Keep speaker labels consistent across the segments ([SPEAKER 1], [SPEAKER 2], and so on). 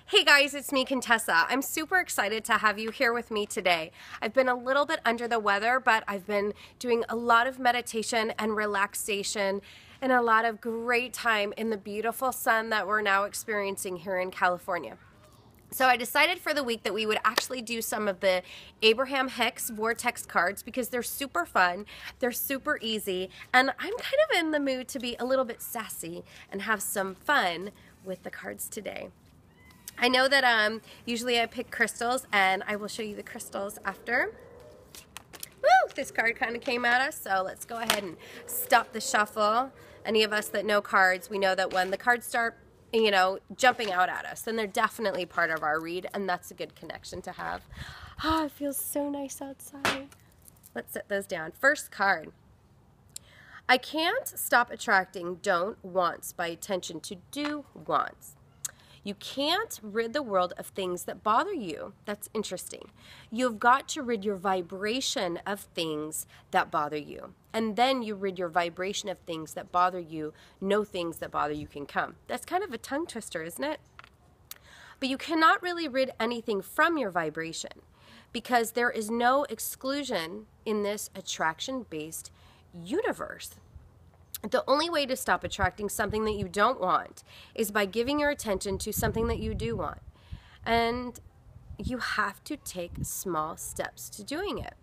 [SPEAKER 1] Hey guys, it's me, Contessa. I'm super excited to have you here with me today. I've been a little bit under the weather, but I've been doing a lot of meditation and relaxation and a lot of great time in the beautiful sun that we're now experiencing here in California. So I decided for the week that we would actually do some of the Abraham Hicks Vortex cards because they're super fun, they're super easy, and I'm kind of in the mood to be a little bit sassy and have some fun with the cards today. I know that usually I pick crystals, and I will show you the crystals after. Woo! This card kind of came at us, so let's go ahead and stop the shuffle. Any of us that know cards, we know that when the cards start, jumping out at us, then they're definitely part of our read, and that's a good connection to have. Ah, it feels so nice outside. Let's set those down. First card. I can't stop attracting don't wants by attention to do wants. You can't rid the world of things that bother you. That's interesting. You've got to rid your vibration of things that bother you. And then you rid your vibration of things that bother you. No things that bother you can come. That's kind of a tongue twister, isn't it? But you cannot really rid anything from your vibration because there is no exclusion in this attraction-based universe. The only way to stop attracting something that you don't want is by giving your attention to something that you do want. And you have to take small steps to doing it.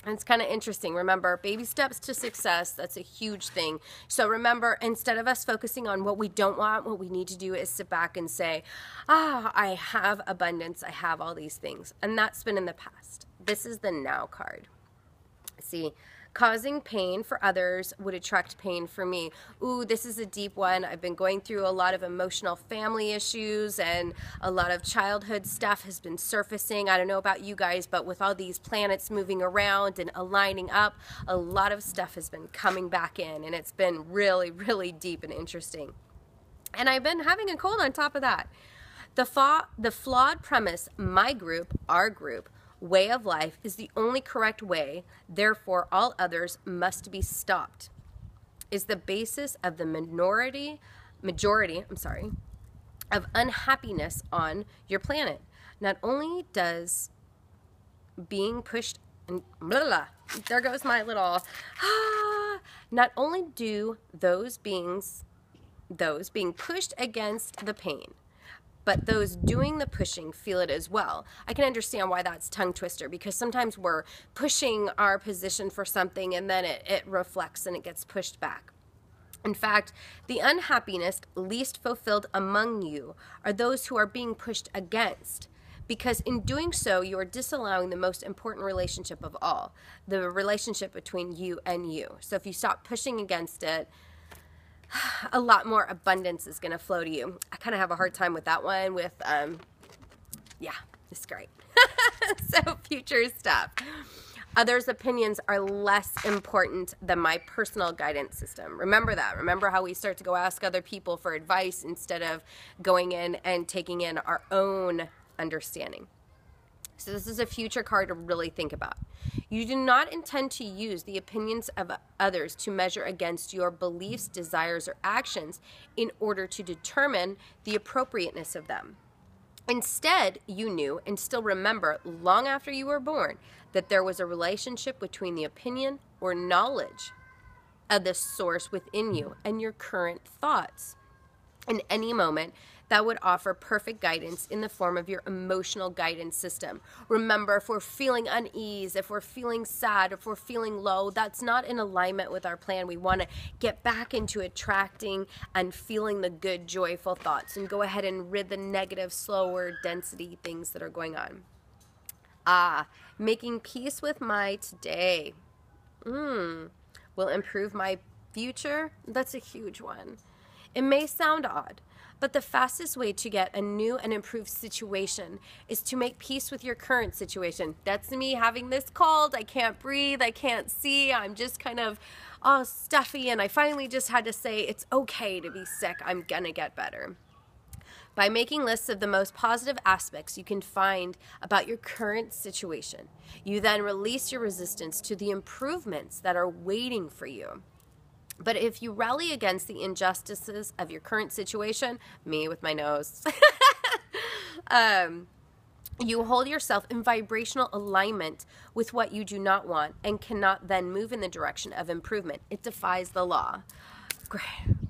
[SPEAKER 1] And it's kind of interesting. Remember, baby steps to success, that's a huge thing. So remember, instead of us focusing on what we don't want, what we need to do is sit back and say, I have abundance, I have all these things. And that's been in the past. This is the now card. See, causing pain for others would attract pain for me. Ooh, this is a deep one. I've been going through a lot of emotional family issues, and a lot of childhood stuff has been surfacing. I don't know about you guys, but with all these planets moving around and aligning up, a lot of stuff has been coming back in, and it's been really, really deep and interesting. And I've been having a cold on top of that. The flawed premise, my group, our group, way of life is the only correct way, therefore all others must be stopped, is the basis of the majority of unhappiness on your planet. Not only does being pushed, and there goes my little, not only do those being pushed against the pain, but those doing the pushing feel it as well. I can understand why that's tongue twister, because sometimes we're pushing our position for something and then it reflects and it gets pushed back. In fact, the unhappiness least fulfilled among you are those who are being pushed against, because in doing so, you are disallowing the most important relationship of all, the relationship between you and you. So if you stop pushing against it, a lot more abundance is going to flow to you. I kind of have a hard time with that one with, yeah, it's great. So future stuff. Others' opinions are less important than my personal guidance system. Remember that. Remember how we start to go ask other people for advice instead of going in and taking in our own understanding. So this is a future card to really think about. You do not intend to use the opinions of others to measure against your beliefs, desires, or actions in order to determine the appropriateness of them. Instead, you knew and still remember long after you were born that there was a relationship between the opinion or knowledge of the source within you and your current thoughts. In any moment, that would offer perfect guidance in the form of your emotional guidance system. Remember, if we're feeling unease, if we're feeling sad, if we're feeling low, that's not in alignment with our plan. We want to get back into attracting and feeling the good, joyful thoughts and go ahead and rid the negative, slower, density things that are going on. Making peace with my today will improve my future. That's a huge one. It may sound odd, but the fastest way to get a new and improved situation is to make peace with your current situation. That's me having this cold. I can't breathe. I can't see. I'm just kind of all stuffy, and I finally just had to say it's okay to be sick. I'm gonna get better. By making lists of the most positive aspects you can find about your current situation, you then release your resistance to the improvements that are waiting for you. But if you rally against the injustices of your current situation, me with my nose, You hold yourself in vibrational alignment with what you do not want and cannot then move in the direction of improvement. It defies the law. Great.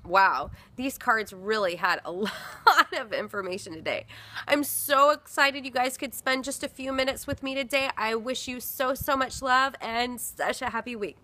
[SPEAKER 1] Wow, these cards really had a lot of information today. I'm so excited you guys could spend just a few minutes with me today. I wish you so much love and such a happy week.